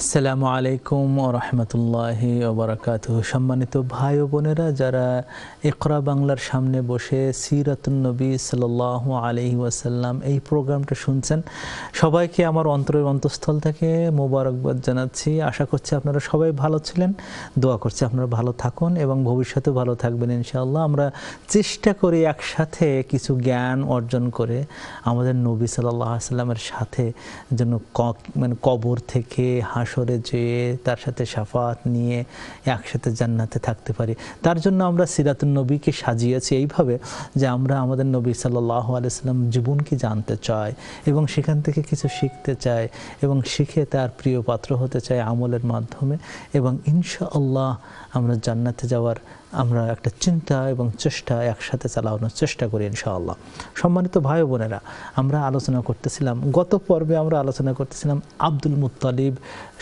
আসসালামু আলাইকুম ওয়া রাহমাতুল্লাহি ওয়া বারাকাতুহু। সম্মানিত ভাই ও বোনেরা, যারা ইকরা বাংলার সামনে বসে সিরাতুন নবী সাল্লাল্লাহু আলাইহি ওয়াসাল্লাম এই প্রোগ্রামটা শুনছেন, সবাইকে আমার অন্তরের অন্তঃস্থল থেকে মোবারকবাদ জানাচ্ছি। আশা করছি আপনারা সবাই ভালো ছিলেন, দোয়া করছি আপনারা ভালো থাকুন এবং ভবিষ্যতে ভালো থাকবেন ইনশাআল্লাহ। আমরা চেষ্টা করি একসাথে কিছু জ্ঞান অর্জন করে আমাদের নবী সাল্লাল্লাহু আলাইহি ওয়াসাল্লামের সাথে যেন কবর থেকে হাসরে যেয়ে তার সাথে শাফাত নিয়ে একসাথে জান্নাতে থাকতে পারি। তার জন্য আমরা সিরাতুন নবীকে সাজিয়েছি এইভাবে যে আমরা আমাদের নবী সাল্লাল্লাহু আলাইহি ওয়াসাল্লাম জীবনকে জানতে চাই এবং সেখান থেকে কিছু শিখতে চাই এবং শিখে তার প্রিয় পাত্র হতে চাই আমলের মাধ্যমে, এবং ইনশাআল্লাহ আমরা জান্নাতে যাওয়ার আমরা একটা চিন্তা এবং চেষ্টা একসাথে চালানোর চেষ্টা করি ইনশাআল্লাহ। সম্মানিত ভাই বোনেরা, আমরা আলোচনা করতেছিলাম, গত পর্বে আমরা আলোচনা করতেছিলাম আব্দুল মুত্তালিব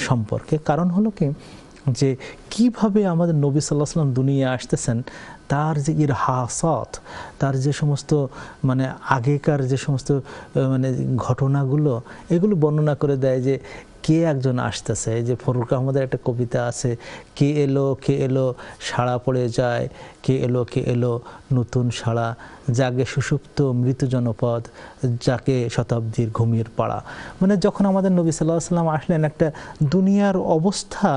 সম্পর্কে। কারণ হলো কি যে কিভাবে আমাদের নবী সাল্লাল্লাহু আলাইহি ওয়াসাল্লাম দুনিয়া আসতেছেন, তার যে ইরহাসাত, তার যে সমস্ত আগেকার যে সমস্ত ঘটনাগুলো, এগুলো বর্ণনা করে দেয় যে কে একজন আসতেছে। এই যে ফরুক আহমদের একটা কবিতা আছে, কে এলো সাড়া পড়ে যায়, কে এলো নতুন সাড়া, জাগে সুষুপ্ত মৃত জনপদ, যাকে শতাব্দীর ঘুমির পাড়া। যখন আমাদের নবী সাল্লাল্লাহু আলাইহি ওয়াসাল্লাম আসলেন, একটা দুনিয়ার অবস্থা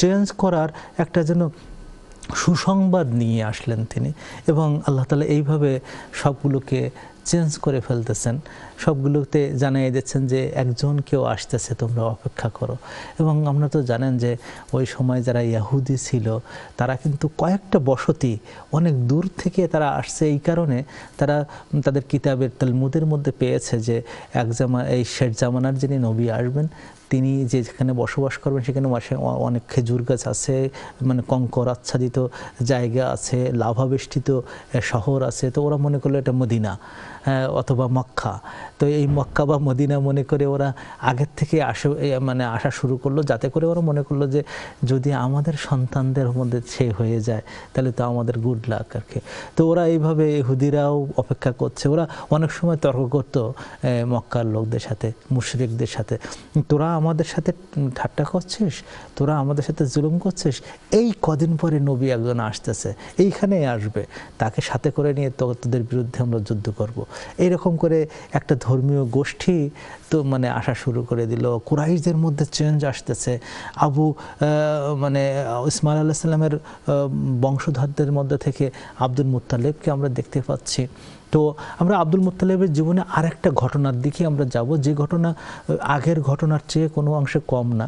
চেঞ্জ করার একটা যেন সুসংবাদ নিয়ে আসলেন তিনি, এবং আল্লাহ তাআলা এইভাবে সবগুলোকে চেঞ্জ করে ফেলতেছেন, সবগুলোতে জানিয়ে দিচ্ছেন যে একজন কেউ আসতেছে, তোমরা অপেক্ষা করো। এবং আমরা তো জানেন যে ওই সময় যারা ইহুদি ছিল তারা কিন্তু কয়েকটা বসতি অনেক দূর থেকে তারা আসছে। এই কারণে তারা তাদের কিতাবের তালমুদের মধ্যে পেয়েছে যে এই শেষ জামানার যিনি নবী আসবেন, তিনি যেখানে বসবাস করবেন সেখানে অনেক খেজুর গাছ আছে, কঙ্কর আচ্ছাদিত জায়গা আছে, লাভাবেষ্টিত শহর আছে। তো ওরা মনে করলো এটা মদিনা অথবা মক্কা। তো এই মক্কা বা মদিনা মনে করে ওরা আগের থেকে আসা শুরু করলো, যাতে করে ওরা মনে করলো যে যদি আমাদের সন্তানদের মধ্যে সে হয়ে যায় তাহলে তো আমাদের গুড লাক আর কি। তো ওরা এইভাবে ইহুদিরাও অপেক্ষা করছে। ওরা অনেক সময় তর্ক করতো মক্কার লোকদের সাথে, মুশরিকদের সাথে, তোরা আমাদের সাথে ঠাট্টা করছিস, তোরা আমাদের সাথে জুলুম করছিস, এই কদিন পরে নবী একজন আসতেছে, এইখানেই আসবে, তাকে সাথে করে নিয়ে তোদের বিরুদ্ধে আমরা যুদ্ধ করব। এইরকম করে একটা ধর্মীয় গোষ্ঠী তো আসা শুরু করে দিল। কুরাইশদের মধ্যে চেঞ্জ আসতেছে। ইসমাইল আলাইহিস সালামের বংশধরদের মধ্যে থেকে আব্দুল মুত্তালিবকে আমরা দেখতে পাচ্ছি। তো আমরা আব্দুল মুত্তালিবের জীবনে আরেকটা ঘটনার দিকে আমরা যাব, যে ঘটনা আগের ঘটনার চেয়ে কোনো অংশে কম না।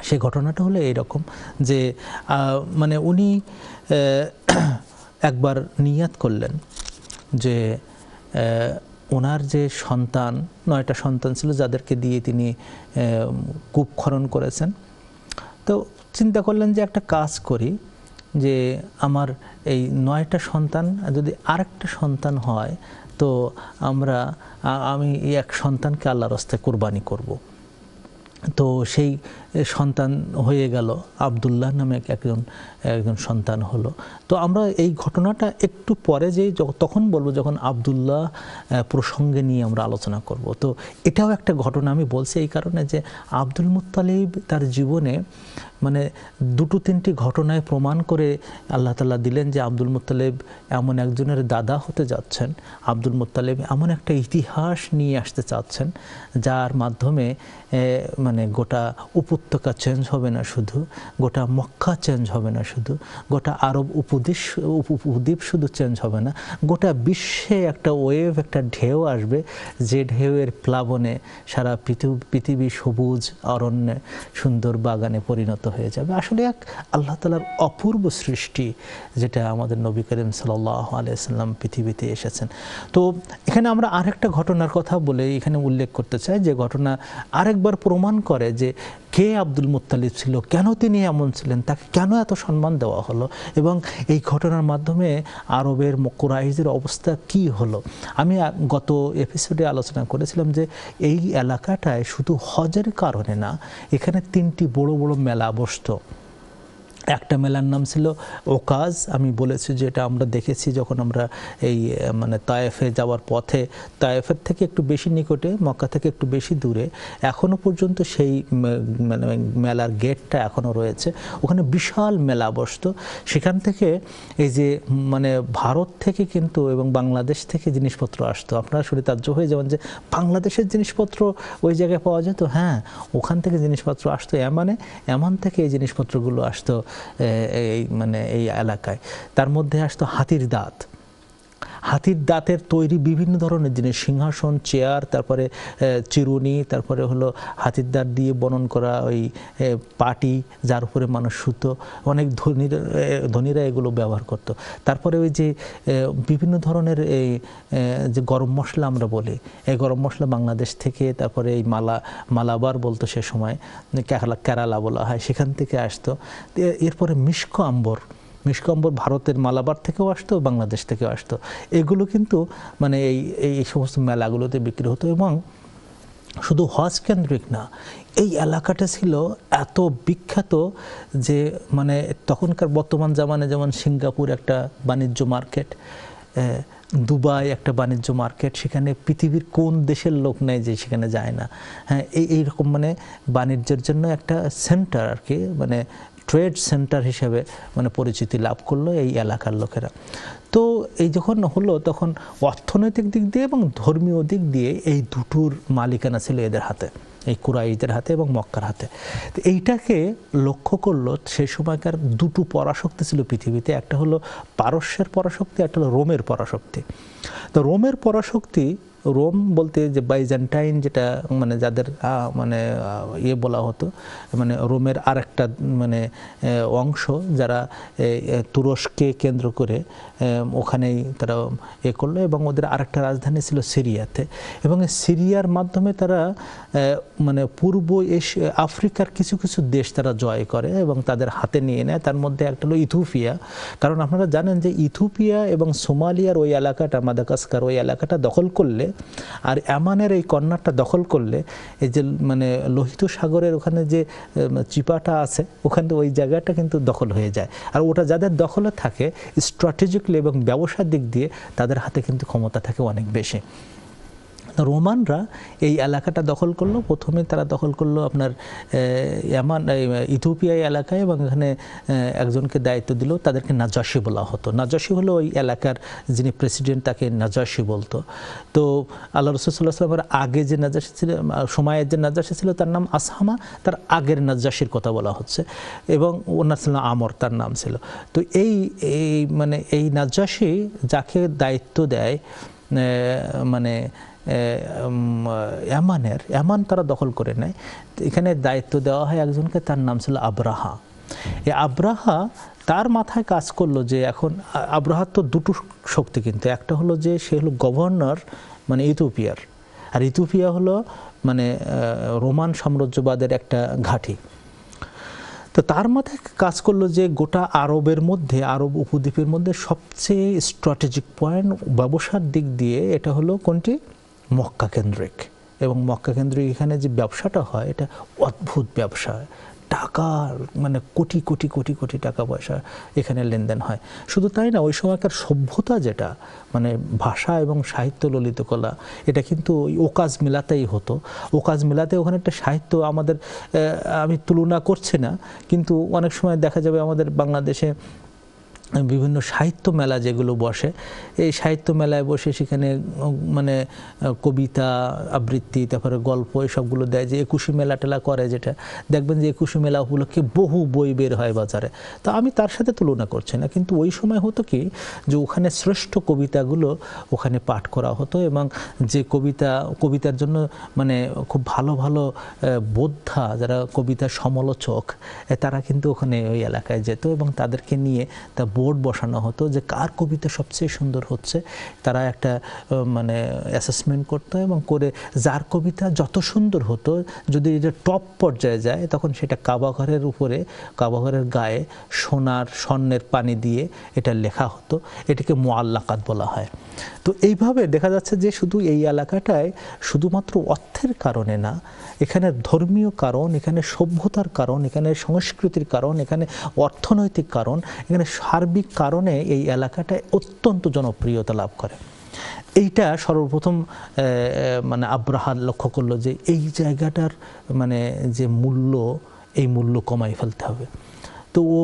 সেই ঘটনাটা হলো এইরকম যে উনি একবার নিয়াত করলেন যে ওনার যে সন্তান, 9টা সন্তান ছিল যাদেরকে দিয়ে তিনি কূপ খনন করেছেন। তো চিন্তা করলেন যে একটা কাজ করি, যে আমার এই 9টা সন্তান যদি আরেকটা সন্তান হয় তো আমি এই এক সন্তানকে আল্লাহর রাস্তায় কুরবানি করব। তো সেই সন্তান হয়ে গেল, আব্দুল্লাহ নামে একজন সন্তান হলো। তো আমরা এই ঘটনাটা একটু পরে তখন বলবো, যখন আব্দুল্লাহ প্রসঙ্গে নিয়ে আমরা আলোচনা করব। তো এটাও একটা ঘটনা আমি বলছি এই কারণে যে আব্দুল মুত্তালিব তার জীবনে 2-3টি ঘটনায় প্রমাণ করে আল্লাহ তাআলা দিলেন যে আব্দুল মুত্তালিব এমন একজনের দাদা হতে যাচ্ছেন। আব্দুল মুত্তালিব এমন একটা ইতিহাস নিয়ে আসতে চাচ্ছেন যার মাধ্যমে গোটা উপত্যকা চেঞ্জ হবে না, শুধু গোটা মক্কা চেঞ্জ হবে না, শুধু গোটা আরব উপদ্বীপ শুধু চেঞ্জ হবে না, গোটা বিশ্বে একটা ওয়েভ, একটা ঢেউ আসবে, যে ঢেউয়ের প্লাবনে সারা পৃথিবী সবুজ অরণ্যে সুন্দর বাগানে পরিণত হয়ে যাবে। আসলে এক আল্লাহ তাআলার অপূর্ব সৃষ্টি, যেটা আমাদের নবী করিম সাল্লাল্লাহু আলাইহি ওয়াসাল্লাম পৃথিবীতে এসেছেন। তো এখানে আমরা আরেকটা ঘটনার কথা বলে এখানে উল্লেখ করতে চাই, যে ঘটনা আরেকবার প্রমাণ করে যে কে আব্দুল মুত্তালিব ছিল, কেন তিনি এমন ছিলেন, তাকে কেন এত সম্মান দেওয়া হলো, এবং এই ঘটনার মাধ্যমে আরবের কুরাইশদের অবস্থা কি হলো। আমি গত এপিসোডে আলোচনা করেছিলাম যে এই এলাকাটায় শুধু হজের কারণে না, এখানে 3টি বড় বড় মেলা বসতো। একটা মেলার নাম ছিল ওকাজ, আমি বলেছি যে এটা আমরা দেখেছি যখন আমরা এই মানে তায়েফে যাওয়ার পথে, তায়েফের থেকে একটু বেশি নিকটে, মক্কা থেকে একটু বেশি দূরে, এখনও পর্যন্ত সেই মানে মেলার গেটটা এখনও রয়েছে। ওখানে বিশাল মেলা বসতো। সেখান থেকে এই যে মানে ভারত থেকে কিন্তু এবং বাংলাদেশ থেকে জিনিসপত্র আসতো। আপনারা শুনে তাজ্জব হয়ে যাবেন যে বাংলাদেশের জিনিসপত্র ওই জায়গায় পাওয়া যেত। হ্যাঁ, ওখান থেকে জিনিসপত্র আসতো, এমন থেকে এই জিনিসপত্রগুলো আসতো এই মানে এই এলাকায়। তার মধ্যে আসতো হাতির দাঁত, হাতির দাঁতের তৈরি বিভিন্ন ধরনের জিনিস, সিংহাসন, চেয়ার, তারপরে চিরুনি, তারপরে হলো হাতির দাঁত দিয়ে বনন করা ওই পাটি যার উপরে মানুষ শুতো। অনেক ধনীরা এগুলো ব্যবহার করত। তারপরে ওই যে বিভিন্ন ধরনের এই যে গরম মশলা আমরা বলি, এই গরম মশলা বাংলাদেশ থেকে, তারপরে এই মালাবার বলতো সে সময়, কেরালা বলা হয়, সেখান থেকে আসতো। এরপরে মিষ্ক আম্বর ভারতের মালাবার থেকেও আসতো, বাংলাদেশ থেকেও আসতো। এগুলো কিন্তু মানে এই সমস্ত মেলাগুলোতে বিক্রি হতো। এবং শুধু হজ কেন্দ্রিক না, এই এলাকাটা ছিল এত বিখ্যাত যে মানে তখনকার বর্তমান জামানে যেমন সিঙ্গাপুর একটা বাণিজ্য মার্কেট, দুবাই একটা বাণিজ্য মার্কেট, সেখানে পৃথিবীর কোন দেশের লোক নেই যে সেখানে যায় না। হ্যাঁ, এইরকম মানে বাণিজ্যের জন্য একটা সেন্টার আর কি, মানে ট্রেড সেন্টার হিসেবে মানে পরিচিতি লাভ করলো এই এলাকার লোকেরা। তো এই যখন হলো তখন অর্থনৈতিক দিক দিয়ে এবং ধর্মীয় দিক দিয়ে এই দুটোর মালিকানা ছিল এদের হাতে, এই কুরাইশদের হাতে এবং মক্কার হাতে। তো এইটাকে লক্ষ্য করলো সেই সময়কার দুটো পরাশক্তি ছিল পৃথিবীতে, একটা হলো পারস্যের পরাশক্তি, একটা হলো রোমের পরাশক্তি। তো রোমের পরাশক্তি, রোম বলতে যে বাইজেন্টাইন, যেটা মানে যাদের মানে ইয়ে বলা হতো, মানে রোমের আরেকটা মানে অংশ, যারা তুরস্ককে কেন্দ্র করে ওখানেই তারা এ করলো, এবং ওদের আরেকটা রাজধানী ছিল সিরিয়াতে। এবং সিরিয়ার মাধ্যমে তারা মানে পূর্ব আফ্রিকার কিছু কিছু দেশ তারা জয় করে এবং তাদের হাতে নিয়ে নেয়। তার মধ্যে একটা হলো ইথিওপিয়া। কারণ আপনারা জানেন যে ইথিওপিয়া এবং সোমালিয়ার ওই এলাকাটা, মাদাগাস্কার ওই এলাকাটা দখল করলে, আর ইয়ামানের এই কর্নারটা দখল করলে, এই যে মানে লোহিত সাগরের ওখানে যে চিপাটা আছে, ওখানে ওই জায়গাটা কিন্তু দখল হয়ে যায়। আর ওটা যাদের দখলে থাকে, স্ট্র্যাটেজিক্যালি এবং ব্যবসার দিক দিয়ে তাদের হাতে কিন্তু ক্ষমতা থাকে অনেক বেশি। রোমানরা এই এলাকাটা দখল করলো। প্রথমে তারা দখল করলো আপনার ইথিওপিয়া এলাকায়, এবং এখানে একজনকে দায়িত্ব দিল, তাদেরকে নাজাশি বলা হতো। নাজাশি হলো ওই এলাকার যিনি প্রেসিডেন্ট, তাকে নাজাশি বলতো। তো আল্লাহ রাসূল সাল্লাল্লাহু আলাইহি ওয়াসাল্লামের আগে যে নাজাশি ছিল, সময়ের যে নাজাশি ছিল, তার নাম আসহামা, তার আগের নাজাশির কথা বলা হচ্ছে, এবং ওনার ছিল আমর, তার নাম ছিল। তো এই মানে এই নাজাশি যাকে দায়িত্ব দেয় মানে ইয়ামান তারা দখল করে নেয়। এখানে দায়িত্ব দেওয়া হয় একজনকে, তার নাম ছিল আব্রাহা। এই আব্রাহা তার মাথায় কাজ করলো যে এখন আব্রাহার তো দুটো শক্তি, কিন্তু একটা হলো যে সে হলো গভর্নর মানে ইথিওপিয়ার, আর ইথিওপিয়া হলো মানে রোমান সাম্রাজ্যবাদের একটা ঘাঁটি। তো তার মাথায় কাজ করলো যে গোটা আরবের মধ্যে, আরব উপদ্বীপের মধ্যে সবচেয়ে স্ট্র্যাটেজিক পয়েন্ট ব্যবসার দিক দিয়ে এটা হলো কোনটি? মক্কা কেন্দ্রিক। এবং মক্কা কেন্দ্রিক এখানে যে ব্যবসাটা হয়, এটা অদ্ভুত ব্যবসা, টাকা মানে কোটি কোটি কোটি কোটি টাকা পয়সা এখানে লেনদেন হয়। শুধু তাই না, ওই সময়কার সভ্যতা যেটা মানে ভাষা এবং সাহিত্য, ললিত কলা, এটা কিন্তু ওই ওকাজ মেলাতেই হতো। ওকাজ মেলাতে ওখানে একটা সাহিত্য, আমাদের আমি তুলনা করছি না, কিন্তু অনেক সময় দেখা যাবে আমাদের বাংলাদেশে বিভিন্ন সাহিত্য মেলা যেগুলো বসে, এই সাহিত্য মেলায় বসে সেখানে মানে কবিতা আবৃত্তি, তারপরে গল্প, এসবগুলো দেয়। যে একুশে মেলা টেলা করে, যেটা দেখবেন যে একুশে মেলা উপলক্ষে বহু বই বের হয় বাজারে। তো আমি তার সাথে তুলনা করছি না, কিন্তু ওই সময় হতো কি যে ওখানে শ্রেষ্ঠ কবিতাগুলো ওখানে পাঠ করা হতো, এবং যে কবিতার জন্য মানে খুব ভালো ভালো বোদ্ধা, যারা কবিতার সমালোচক, তারা কিন্তু ওখানে ওই এলাকায় যেত এবং তাদেরকে নিয়ে তা বোর্ড বসানো হতো যে কার কবিতা সবচেয়ে সুন্দর হচ্ছে, তারা একটা মানে অ্যাসেসমেন্ট করতো এবং করে যার কবিতা যত সুন্দর হতো, যদি এটা টপ পর্যায়ে যায় তখন সেটা কাবাঘরের উপরে, কাবাঘরের গায়ে স্বর্ণের পানি দিয়ে এটা লেখা হতো। এটাকে মুআল্লাকাত বলা হয়। তো এইভাবে দেখা যাচ্ছে যে শুধু এই এলাকাটায় শুধুমাত্র অর্থের কারণে না, এখানে ধর্মীয় কারণ, এখানে সভ্যতার কারণ, এখানে সংস্কৃতির কারণ, এখানে অর্থনৈতিক কারণ, এখানে সার্বিক কারণে এই এলাকাটায় অত্যন্ত জনপ্রিয়তা লাভ করে। এইটা সর্বপ্রথম মানে আব্রাহা লক্ষ্য করলো যে এই জায়গাটার মানে যে মূল্য, এই মূল্য কমাই ফেলতে হবে। তো ও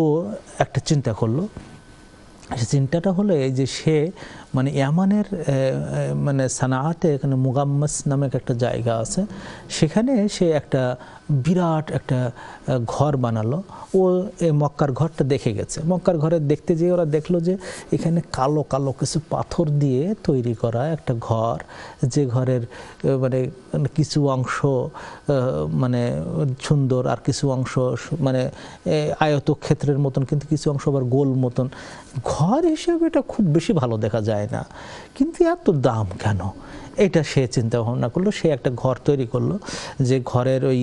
একটা চিন্তা করলো। চিন্তাটা হলো এই যে সে মানে ইয়ামানের মানে সানাআতে এখানে মুগাম্মাস নামক একটা জায়গা আছে, সেখানে সে একটা বিরাট একটা ঘর বানালো। ও এই মক্কার ঘরটা দেখে গেছে। মক্কার ঘরে দেখতে যেয়ে ওরা দেখলো যে এখানে কালো কালো কিছু পাথর দিয়ে তৈরি করা একটা ঘর, যে ঘরের মানে কিছু অংশ মানে সুন্দর আর কিছু অংশ মানে আয়তক্ষেত্রের মতন, কিন্তু কিছু অংশ আবার গোল মতন। ঘর হিসেবে এটা খুব বেশি ভালো দেখা যায় না, কিন্তু এত দাম কেন? এটা সে চিন্তা ভাবনা করলো। সে একটা ঘর তৈরি করলো, যে ঘরের ওই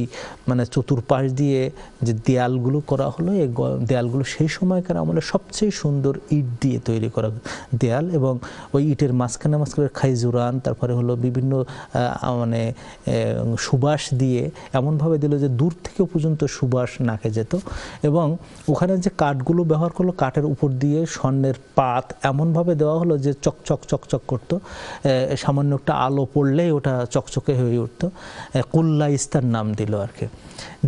মানে চতুর্পাশ দিয়ে যে দেয়ালগুলো করা হলো, এই দেয়ালগুলো সেই সময়কার আমলে সবচেয়ে সুন্দর ইট দিয়ে তৈরি করা দেয়াল, এবং ওই ইটের মাঝখানে মাঝখানে খাইজুরান, তারপরে হলো বিভিন্ন মানে সুবাস দিয়ে এমনভাবে দিল যে দূর থেকে পর্যন্ত সুবাস নাকে যেত। এবং ওখানে যে কাঠগুলো ব্যবহার করলো, কাঠের উপর দিয়ে স্বর্ণের পাত এমনভাবে দেওয়া হলো যে চকচক চকচক করতো, সামান্য একটা আলো পড়লেই ওটা চকচকে হয়ে উঠত। কুল্লাইস্তার নাম দিল আর কি।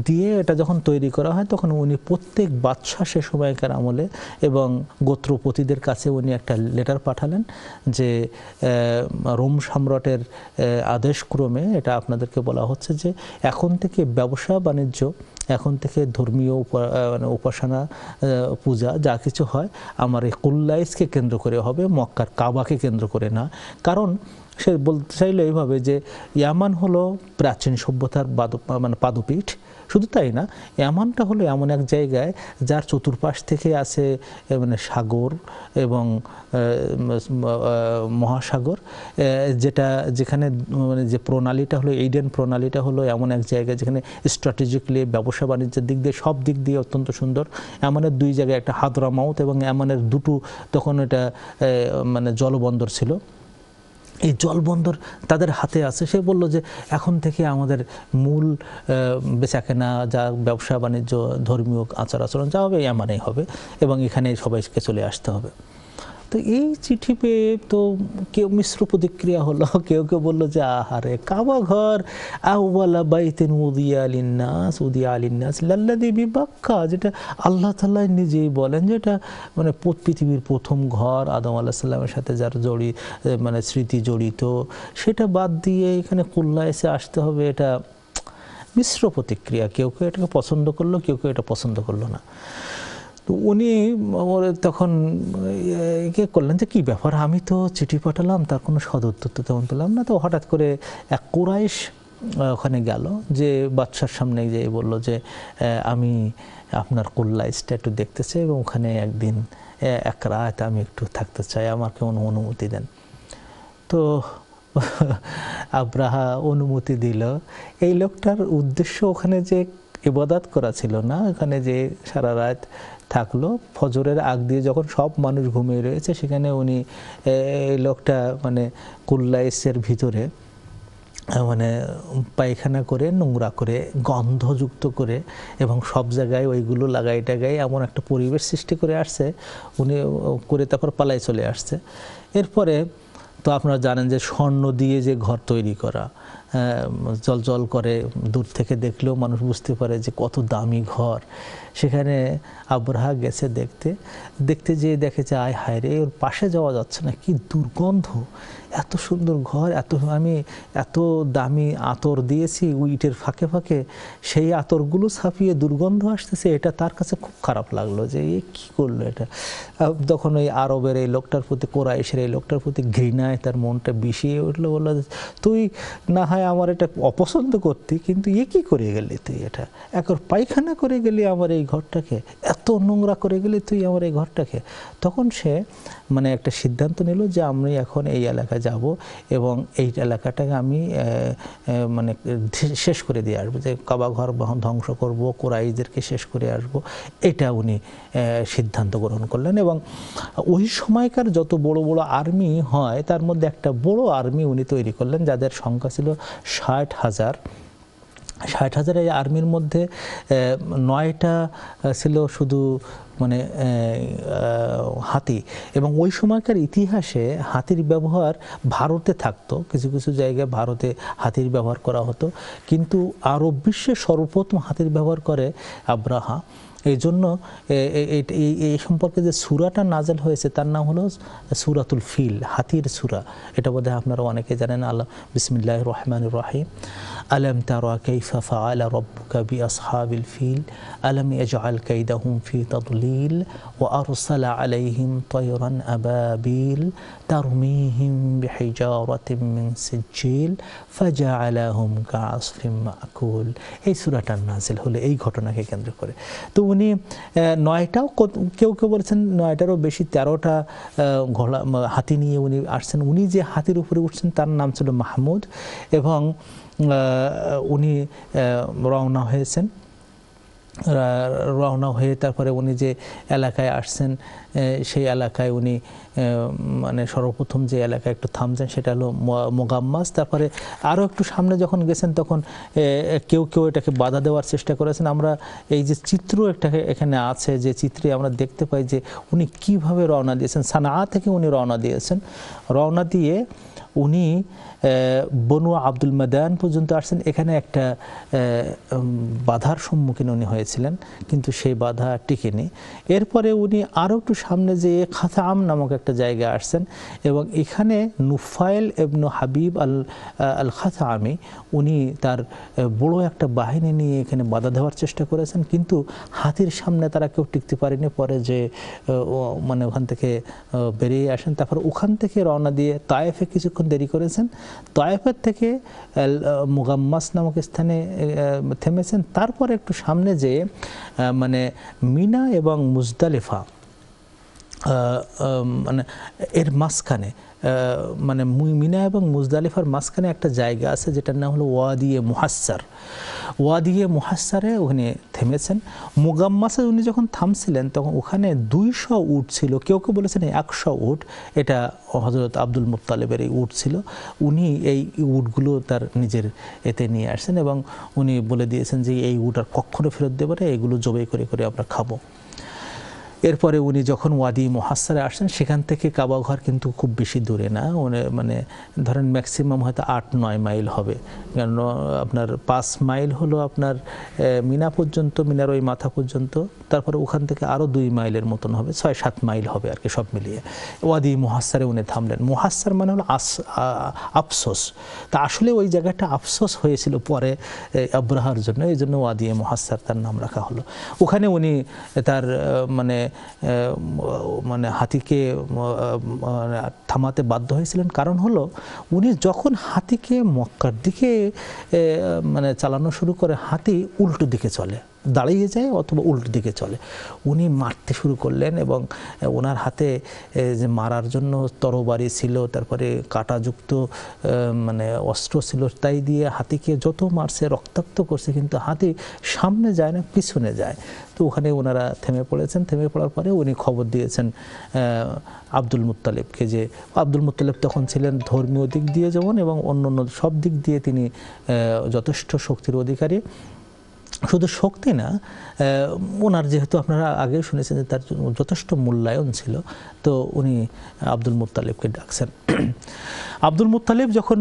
দিয়ে এটা যখন তৈরি করা হয় তখন উনি প্রত্যেক বাদশাহ সে সময়কার আমলে এবং গোত্রপতিদের কাছে উনি একটা লেটার পাঠালেন যে রোম সম্রাটের আদেশক্রমে এটা আপনাদেরকে বলা হচ্ছে যে এখন থেকে ব্যবসা বাণিজ্য, এখন থেকে ধর্মীয় উপাসনা পূজা যা কিছু হয় আমার এই কুল্লাইসকে কেন্দ্র করে হবে, মক্কার কাবাকে কেন্দ্র করে না। কারণ সে বলতে চাইলো এইভাবে যে ইয়ামান হলো প্রাচীন সভ্যতার মানে পাদপীঠ। শুধু তাই না, ইয়ামানটা হলো এমন এক জায়গায় যার চতুর্পাশ থেকে আছে মানে সাগর এবং মহাসাগর, যেখানে মানে যে প্রণালীটা হলো এইডেন প্রণালীটা হলো এমন এক জায়গায় যেখানে স্ট্র্যাটেজিক্যালি ব্যবসা বাণিজ্যের দিক দিয়ে সব দিক দিয়ে অত্যন্ত সুন্দর। এমনের দুই জায়গায় একটা হাদরামাউত এবং এমনের দুটো তখন এটা মানে জলবন্দর ছিল। এই জলবন্দর তাদের হাতে আছে। সে বলল যে এখন থেকে আমাদের মূল বেচাকেনা যা ব্যবসা বাণিজ্য ধর্মীয় আচার আচরণ যা হবে ইয়ামানেই হবে এবং এখানে সবাইকে চলে আসতে হবে। তো এই চিঠি পেয়ে তো কেউ মিশ্র প্রতিক্রিয়া হলো। কেউ কেউ বললো যে আহারে কাবা ঘর আউওয়ালা বাইতিন উদিয়া লিন্নাস লাল্লাযী বিবাক্কা, যেটা আল্লাহ তাআলা নিজেই বলেন যে এটা মানে পৃথিবীর প্রথম ঘর, আদম আলাইহিস সালামের সাথে যার মানে স্মৃতি জড়িত, সেটা বাদ দিয়ে এখানে কুল্লাইসে আসতে হবে। এটা মিশ্র প্রতিক্রিয়া। কেউ কেউ এটাকে পছন্দ করলো, কেউ কেউ এটা পছন্দ করলো না। তো উনি তখন ইয়ে করলেন যে কী ব্যাপার, আমি তো চিঠি পাঠালাম, তার কোনো সদুত্তর তো তেমন পেলাম না। তো হঠাৎ করে এক কুরাইশ ওখানে গেল, যে বাদশার সামনে যেয়ে বলল যে আমি আপনার কুল্লাইসটা একটু দেখতে চাই এবং ওখানে একদিন এক রাত আমি একটু থাকতে চাই, আমাকে অনুমতি দেন। তো আব্রাহা অনুমতি দিল। এই লোকটার উদ্দেশ্য ওখানে যে ইবাদত করা ছিল না, ওখানে যে সারা রাত থাকলো, ফজরের আগ দিয়ে যখন সব মানুষ ঘুমিয়ে রয়েছে সেখানে উনি এই লোকটা মানে কুল্লাইসের ভিতরে মানে পায়খানা করে, নোংরা করে, গন্ধযুক্ত করে এবং সব জায়গায় ওইগুলো লাগাই টাগাই এমন একটা পরিবেশ সৃষ্টি করে আসছে উনি করে, তারপর পালাই চলে আসছে। এরপরে তো আপনারা জানেন যে স্বর্ণ দিয়ে যে ঘর তৈরি করা, জল জল করে, দূর থেকে দেখলেও মানুষ বুঝতে পারে যে কত দামি ঘর। সেখানে আব্রাহা গেছে দেখতে দেখতে, যেয়ে দেখেছে আয় হায় রে, ওর পাশে যাওয়া যাচ্ছে না, কি দুর্গন্ধ, এত সুন্দর ঘর, আমি এত দামি আতর দিয়েছি ইটের ফাঁকে ফাঁকে, সেই আতরগুলো ছাপিয়ে দুর্গন্ধ আসতেছে। এটা তার কাছে খুব খারাপ লাগলো যে এ কী করলো এটা। তখন ওই আরবের এই লোকটার প্রতি, কোরাইশের এই লোকটার প্রতি ঘৃণায় তার মনটা বিষিয়ে উঠলো। বললো তুই না হয় হয় আমার এটা অপছন্দ করতি, কিন্তু কি করে গেলি তুই, এটা একবার পায়খানা করে গেলি আমার এই ঘরটাকে, এত নোংরা করে গেলি তুই আমার এই ঘরটাকে। তখন সে মানে একটা সিদ্ধান্ত নিল যে আমি এখন এই এলাকায় যাব এবং এই এলাকাটাকে আমি মানে শেষ করে দিয়ে আসবো, যে কাবা ঘর ধ্বংস করব, কুরাইশদেরকে শেষ করে আসব, এটা উনি সিদ্ধান্ত গ্রহণ করলেন। এবং ওই সময়কার যত বড় বড় আর্মি হয় তার মধ্যে একটা বড় আর্মি উনি তৈরি করলেন, যাদের সংখ্যা ছিল 60,000। 60,000 এই আর্মির মধ্যে 9টা ছিল শুধু মানে হাতি। এবং ওই সময়কার ইতিহাসে হাতির ব্যবহার ভারতে থাকতো, কিছু কিছু জায়গায় ভারতে হাতির ব্যবহার করা হতো, কিন্তু আরব বিশ্বে সর্বপ্রথম হাতির ব্যবহার করে আব্রাহা। এই জন্য এই সম্পর্কে যে সূরাটা নাযিল হয়েছে তার নাম হলো সূরাতুল ফিল, হাতির সূরা। এটা বোধহয় আপনারা অনেকে জানেন। আল্লাহ বিসমিল্লাহির রহমানির রহিম, আলাম তারা কাইফা ফাআলা রাব্বুকা বিআসহাবিল ফিল আলাম ইয়াজআল কাইদাহুম ফি তাদলিল ওয়া আরসালা আলাইহিম তায়রান আবাবিল তারমিহিম বিহিজারাতিন মিন সিজিল ফাজআলাহুম কাআসফিন মাকুল। এই সূরাটা নাযিল হলো এই ঘটনাকে কেন্দ্র করে। তো উনি 9টাও, কেউ কেউ বলেছেন 9টারও বেশি, 13টা ঘোড়া হাতি নিয়ে উনি আসছেন। উনি যে হাতির উপরে উঠছেন তার নাম ছিল মাহমুদ, এবং উনি রওনা হয়েছেন। রওনা হয়ে তারপরে উনি যে এলাকায় আসছেন সেই এলাকায় উনি মানে সর্বপ্রথম যে এলাকায় একটু থামছেন সেটা হলো মোগাম্মাস। তারপরে আরও একটু সামনে যখন গেছেন তখন কেউ কেউ এটাকে বাধা দেওয়ার চেষ্টা করেছেন। আমরা এই যে চিত্র একটাকে এখানে আছে, যে চিত্রে আমরা দেখতে পাই যে উনি কিভাবে রওনা দিয়েছেন। সানা থেকে উনি রওনা দিয়েছেন, রওনা দিয়ে উনি বনু আব্দুল মাদান পর্যন্ত আসছেন। এখানে একটা বাধার সম্মুখীন উনি হয়েছিলেন, কিন্তু সেই বাধা টিকেনি। এরপরে উনি আরও একটু সামনে যেয়ে খাতাম নামক একটা জায়গায় আসছেন, এবং এখানে নুফাইল ইবনে হাবিব আল খাতামি উনি তার বড় একটা বাহিনী নিয়ে এখানে বাধা দেওয়ার চেষ্টা করেছেন, কিন্তু হাতির সামনে তারা কেউ টিকতে পারেনি। পরে যে মানে ওখান থেকে বেরিয়ে আসেন, তারপর ওখান থেকে রওনা দিয়ে তায়েফে কিছুক্ষণ দেরি করেছেন। তায়েফের থেকে মুগাম্মাস নামক স্থানে থেমেছেন। তারপর একটু সামনে যেয়ে মানে মিনা এবং মুজদালিফা মানে এর মাঝখানে, মানে মিনা এবং মুজদালিফার মাঝখানে একটা জায়গা আছে যেটার নাম হলো ওয়াদিয়ে মুহাসসার। ওয়াদিয়ে মুহাসসারে ওখানে থেমেছেন। মুগাম্মাসে উনি যখন থামছিলেন তখন ওখানে 200 উট ছিল, কেউ কেউ বলেছেন 100 উট। এটা হযরত আব্দুল মুত্তালিবের এই উট ছিল। উনি এই উটগুলো তার নিজের এতে নিয়ে আসছেন এবং উনি বলে দিয়েছেন যে এই উট আর কখনো ফেরত দেবে না, এগুলো জবাই করে করে আমরা খাবো। এরপরে উনি যখন ওয়াদি মুহাসসারে আসছেন, সেখান থেকে কাবা ঘর কিন্তু খুব বেশি দূরে না, মানে ধরেন ম্যাক্সিমাম হয়তো 8-9 মাইল হবে। কারণ আপনার 5 মাইল হলো আপনার মিনা পর্যন্ত, মিনার ওই মাথা পর্যন্ত, তারপরে ওখান থেকে আরও 2 মাইলের মতন হবে, 6-7 মাইল হবে আর কি সব মিলিয়ে। ওয়াদি মুহাসসারে উনি থামলেন। মুহাসসার মানে হলো আফসোস। তা আসলে ওই জায়গাটা আফসোস হয়েছিল পরে আব্রাহার জন্য, এই জন্য ওয়াদি মুহাসসার তার নাম রাখা হলো। ওখানে উনি তার মানে হাতিকে থামাতে বাধ্য হয়েছিলেন। কারণ হলো উনি যখন হাতিকে মক্কার দিকে মানে চালানো শুরু করে, হাতি উল্টো দিকে চলে, দাঁড়িয়ে যায় অথবা উল্টো দিকে চলে। উনি মারতে শুরু করলেন এবং ওনার হাতে যে মারার জন্য তরবারি ছিল, তারপরে কাঁটাযুক্ত মানে অস্ত্র ছিল, তাই দিয়ে হাতিকে যত মারছে রক্তাক্ত করছে, কিন্তু হাতি সামনে যায় না, পিছনে যায়। তো ওখানে ওনারা থেমে পড়েছেন। থেমে পড়ার পরে উনি খবর দিয়েছেন আব্দুল মুত্তালিবকে, যে আব্দুল মুত্তালিব তখন ছিলেন ধর্মীয় দিক দিয়ে যেমন এবং অন্য অন্য সব দিক দিয়ে তিনি যথেষ্ট শক্তির অধিকারী। শুধু শক্তি না, ওনার যেহেতু আপনারা আগে শুনেছেন যে তার যথেষ্ট মূল্যায়ন ছিল, তো উনি আব্দুল মুত্তালিবকে ডাকছেন। আব্দুল মুত্তালিব যখন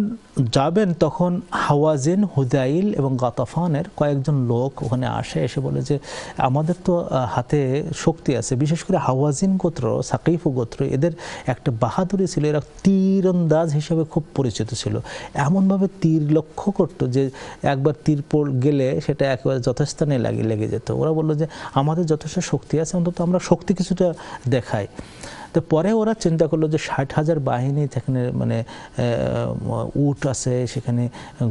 যাবেন তখন হাওয়াজিন, হুযাইল এবং গাতাফানের কয়েকজন লোক ওখানে আসে, এসে বলে যে আমাদের তো হাতে শক্তি আছে, বিশেষ করে হাওয়াজিন গোত্র, সাকিফ গোত্র, এদের একটা বাহাদুরি ছিল, এরা তীরন্দাজ হিসেবে খুব পরিচিত ছিল। এমনভাবে তীর লক্ষ্য করতো যে একবার তীর গেলে সেটা একেবারে যথাস্থানে লেগে যেত। ওরা বললো যে আমাদের যথেষ্ট শক্তি আছে, অন্তত আমরা শক্তি কিছুটা দেখাই। তো পরে ওরা চিন্তা করলো যে 60,000 বাহিনী সেখানে মানে উট আছে, সেখানে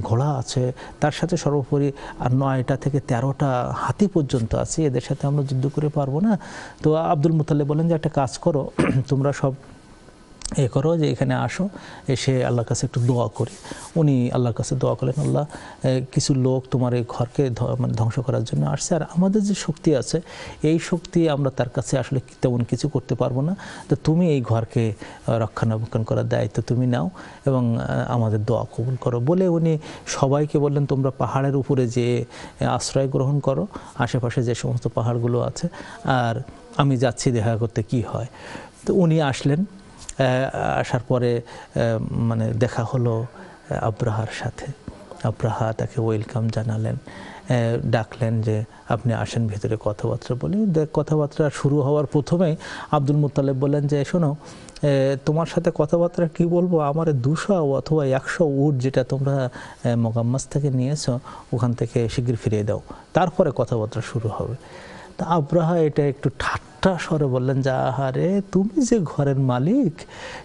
ঘোড়া আছে, তার সাথে সর্বোপরি আর 9টা থেকে 13টা হাতি পর্যন্ত আছে, এদের সাথে আমরা যুদ্ধ করে পারবো না। তো আব্দুল মুতাল্লিব বলেন যে একটা কাজ করো, তোমরা সব করো যে এখানে আসো, এসে আল্লাহর কাছে একটু দোয়া করি। উনি আল্লাহর কাছে দোয়া করলেন, আল্লাহ কিছু লোক তোমার এই ঘরকে মানে ধ্বংস করার জন্য আসছে, আর আমাদের যে শক্তি আছে এই শক্তি আমরা তার কাছে আসলে তেমন কিছু করতে পারবো না, তো তুমি এই ঘরকে রক্ষণাবেক্ষণ করার দায়িত্ব তুমি নাও এবং আমাদের দোয়া কবুল করো। বলে উনি সবাইকে বললেন তোমরা পাহাড়ের উপরে যে আশ্রয় গ্রহণ করো, আশেপাশে যে সমস্ত পাহাড়গুলো আছে, আর আমি যাচ্ছি দেখা করতে কি হয়। তো উনি আসলেন, আসার পরে মানে দেখা হলো আব্রাহার সাথে। আব্রাহা তাকে ওয়েলকাম জানালেন, ডাকলেন যে আপনি আসেন ভিতরে কথাবার্তা বলি। কথাবার্তা শুরু হওয়ার প্রথমেই আব্দুল মুত্তালিব বললেন যে শোনো, তোমার সাথে কথাবার্তা কি বলবো, আমার 200 অথবা 100 উট যেটা তোমরা মোকাম্মাস থেকে নিয়েছো ওখান থেকে শিগগির ফিরিয়ে দাও, তারপরে কথাবার্তা শুরু হবে। তা আব্রাহা এটা একটু ঠাট্টা স্বরে বললেন যে আহারে, তুমি যে ঘরের মালিক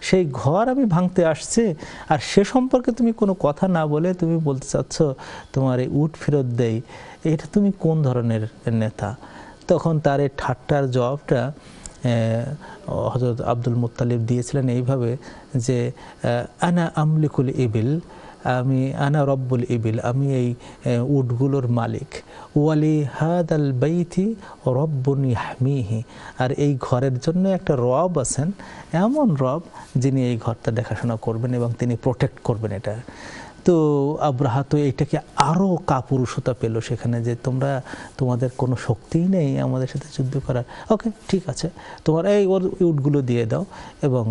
সেই ঘর আমি ভাঙতে আসছে, আর সে সম্পর্কে তুমি কোনো কথা না বলে তুমি বলতে চাচ্ছ তোমার এই উট ফেরত দেই, এটা তুমি কোন ধরনের নেতা? তখন তার এই ঠাট্টার জবাবটা হযরত আব্দুল মুত্তালিব দিয়েছিলেন এইভাবে যে আনা আমলিকুল ইবিল, আমি আনা রব্বুল ইবিল, আমি এই উটগুলোর মালিক, ওয়ালি হাদাল বাইতি রব্বুন ইয়াহমিহি, আর এই ঘরের জন্য একটা রব আছেন, এমন রব যিনি এই ঘরটা দেখাশোনা করবেন এবং তিনি প্রোটেক্ট করবেন এটা। তো আব্রাহা তো এইটাকে আরও কাপুরুষতা পেল সেখানে, যে তোমাদের কোনো শক্তিই নেই আমাদের সাথে যুদ্ধ করার, ওকে ঠিক আছে তোমার এই উটগুলো দিয়ে দাও। এবং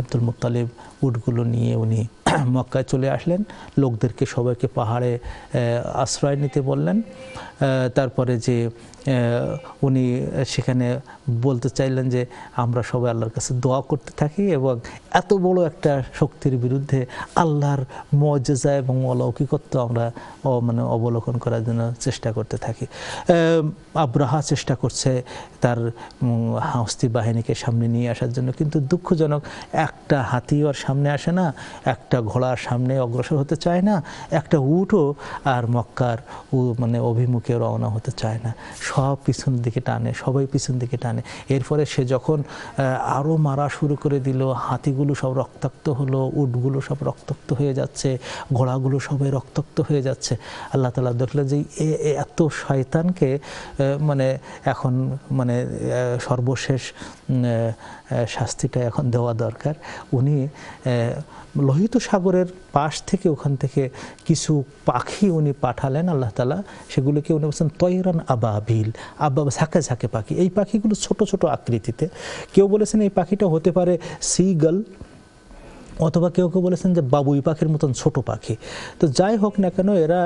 আব্দুল মুত্তালিব উটগুলো নিয়ে উনি মক্কায় চলে আসলেন, লোকদেরকে সবাইকে পাহাড়ে আশ্রয় নিতে বললেন। তারপরে যে উনি সেখানে বলতে চাইলেন যে আমরা সবাই আল্লাহর কাছে দোয়া করতে থাকি এবং এত বড় একটা শক্তির বিরুদ্ধে আল্লাহর মুজিজা এবং অলৌকিকত্ব আমরা মানে অবলোকন করার জন্য চেষ্টা করতে থাকি। আব্রাহা চেষ্টা করছে তার হস্তি বাহিনীকে সামনে নিয়ে আসার জন্য, কিন্তু দুঃখজনক একটা হাতিও আর সামনে আসে না, একটা ঘোড়ার সামনে অগ্রসর হতে চায় না, একটা উটও আর মক্কার মানে অভিমুখে রওনা হতে চায় না, সব পিছন দিকে টানে, সবাই পিছন দিকে টানে। এরপরে সে যখন আরও মারা শুরু করে দিল, হাতিগুলো সব রক্তাক্ত হলো, উটগুলো সব রক্তাক্ত হয়ে যাচ্ছে, ঘোড়াগুলো সবাই রক্তাক্ত হয়ে যাচ্ছে। আল্লাহ তাআলা দেখলেন যে এত শয়তানকে মানে এখন মানে সর্বশেষ শাস্তিটা এখন দেওয়া দরকার। উনি লোহিত সাগরের পাশ থেকে ওখান থেকে কিছু পাখি উনি পাঠালেন আল্লাহ তাআলা, সেগুলোকে উনি বলছেন তয়রান আবাবিল, ঝাঁকে ঝাঁকে পাখি। এই পাখিগুলো ছোট ছোট আকৃতিতে, কেউ বলেছেন এই পাখিটা হতে পারে সিগাল, অথবা কেউ কেউ বলেছেন যে বাবুই পাখির মতন ছোট পাখি। তো যাই হোক না কেন, এরা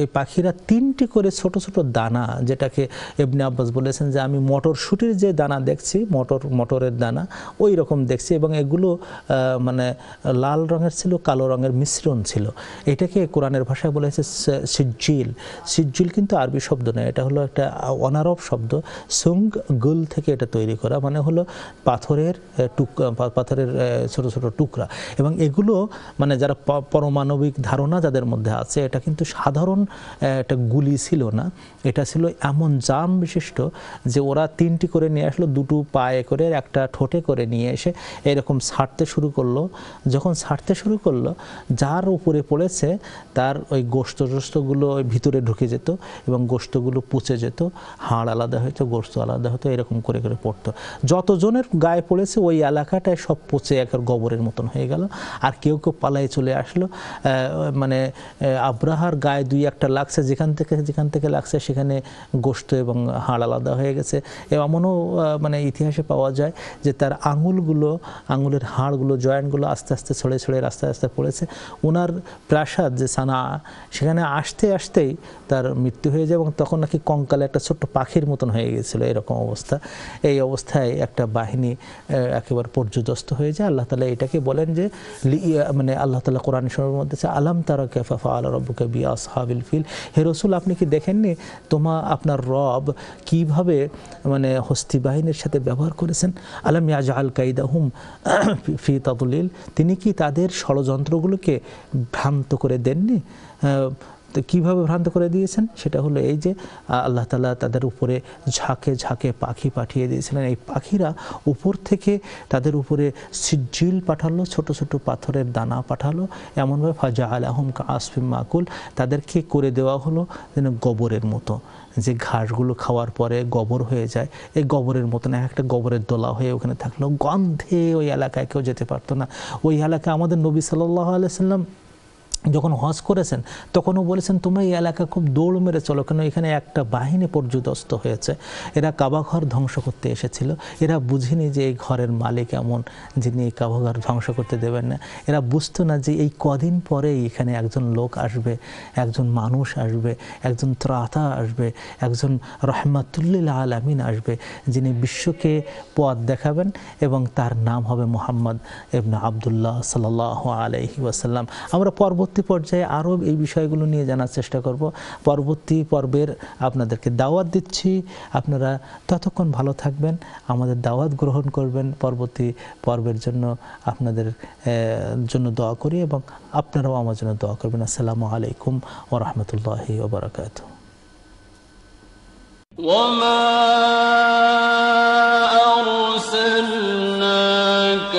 এই পাখিরা 3টি করে ছোট ছোট দানা, যেটাকে ইবনে আব্বাস বলেছেন যে আমি মটরশুঁটির যে দানা দেখছি, মটরের দানা ওই রকম দেখছি, এবং এগুলো মানে লাল রঙের ছিল, কালো রঙের মিশ্রণ ছিল। এটাকে কোরআনের ভাষায় বলা হয়েছে সিজ্জিল। সিজ্জিল কিন্তু আরবি শব্দ নয়, এটা হলো একটা অনারব শব্দ, সুং গুল থেকে এটা তৈরি করা, মানে হলো পাথরের পাথরের ছোট ছোট টুকরা। এবং এগুলো মানে যারা পারমাণবিক ধারণা যাদের মধ্যে আছে, এটা কিন্তু সাধারণ একটা গুলি ছিল না, এটা ছিল এমন জাম বিশিষ্ট যে ওরা 3টি করে নিয়ে আসলো, 2টো পায়ে করে, একটা ঠোঁটে করে নিয়ে এসে এরকম ছাড়তে শুরু করলো। যখন ছাড়তে শুরু করলো, যার উপরে পড়েছে তার ওই গোশতগুলো ওই ভিতরে ঢুকে যেত এবং গোশতগুলো পচে যেত, হাড় আলাদা হতো, গোশত আলাদা হতো, এরকম করে করে পড়তো। যতজনের গায়ে পড়েছে ওই এলাকাটায় সব পচে একের গোবরের মতন হয়ে গেল। আর কেউ কেউ পালায় চলে আসলো, মানে আব্রাহার গায়ে 2-1টা লাগছে, যেখান থেকে লাগছে সেখানে গোশত এবং হাড় আলাদা হয়ে গেছে। এমনও মানে ইতিহাসে পাওয়া যায় যে তার আঙুলের হাড়গুলো, জয়েন্টগুলো আস্তে আস্তে ছড়ে ছড়ে আস্তে আস্তে পড়েছে। ওনার প্রাসাদ যে সানা, সেখানে আসতেই তার মৃত্যু হয়ে যায়, এবং তখন নাকি কঙ্কালে একটা ছোট্ট পাখির মতন হয়ে গেছিলো, এরকম অবস্থা। এই অবস্থায় একটা বাহিনী একেবারে পর্যদস্ত হয়ে যায়। আল্লাহ তাআলা এটাকে বলেন যে মানে আল্লাহ তাআলা কোরআন শরীফের মধ্যে আলাম তারা কাইফা ফাআলা রাব্বুকা রাব্বুকা বিআসহাবিল ফিল, হে রাসূল আপনি কি দেখেননি আপনার রব কিভাবে মানে হস্তি বাহিনীর সাথে ব্যবহার করেছেন? আলাম ইয়াজআল কাইদাহুম ফি তাদলিল, তিনি কি তাদের ষড়যন্ত্রগুলোকে ভ্রান্ত করে দেননি? তো কীভাবে ভ্রান্ত করে দিয়েছেন? সেটা হলো এই যে আল্লাহ তাআলা তাদের উপরে ঝাঁকে ঝাঁকে পাখি পাঠিয়ে দিয়েছিলেন। এই পাখিরা উপর থেকে তাদের উপরে সিজ্জিল পাঠালো, ছোট ছোট পাথরের দানা পাঠালো, এমনভাবে ফাজআলাহুম কাআসফিম মাকুল, তাদেরকে করে দেওয়া হলো যেন গোবরের মতো, যে ঘাসগুলো খাওয়ার পরে গোবর হয়ে যায়, এই গোবরের মতন একটা গোবরের দোলা হয়ে ওখানে থাকলো। গন্ধে ওই এলাকায় কেউ যেতে পারতো না। ওই এলাকায় আমাদের নবী সাল্লাল্লাহু আলাইহি ওয়াসাল্লাম যখন হজ করেছেন তখনও বলেছেন তোমরা এই এলাকা খুব দৌড় মেরে চলো, কেন এখানে একটা বাহিনী পর্যুদস্ত হয়েছে, এরা কাবা ঘর ধ্বংস করতে এসেছিল। এরা বুঝেনি যে এই ঘরের মালিক এমন, যিনি এই কাবা ঘর ধ্বংস করতে দেবেন না। এরা বুঝতো না যে এই কদিন পরেই এখানে একজন লোক আসবে, একজন মানুষ আসবে, একজন ত্রাতা আসবে, একজন রহমাতুল্লিল আলামিন আসবে, যিনি বিশ্বকে পথ দেখাবেন এবং তার নাম হবে মুহাম্মদ ইবনে আবদুল্লাহ সাল্লাল্লাহু আলাইহি ওয়াসাল্লাম। আমরা পরবর্তী পর্যায়ে আরও এই বিষয়গুলো নিয়ে জানার চেষ্টা করব। পরবর্তী পর্বের আপনাদেরকে দাওয়াত দিচ্ছি, আপনারা ততক্ষণ ভালো থাকবেন, আমাদের দাওয়াত গ্রহণ করবেন। পরবর্তী পর্বের জন্য আপনাদের জন্য দোয়া করি এবং আপনারাও আমার জন্য দোয়া করবেন। আসসালামু আলাইকুম ওয়া রাহমাতুল্লাহি ওয়া বারাকাতুহু। وما أرسلناك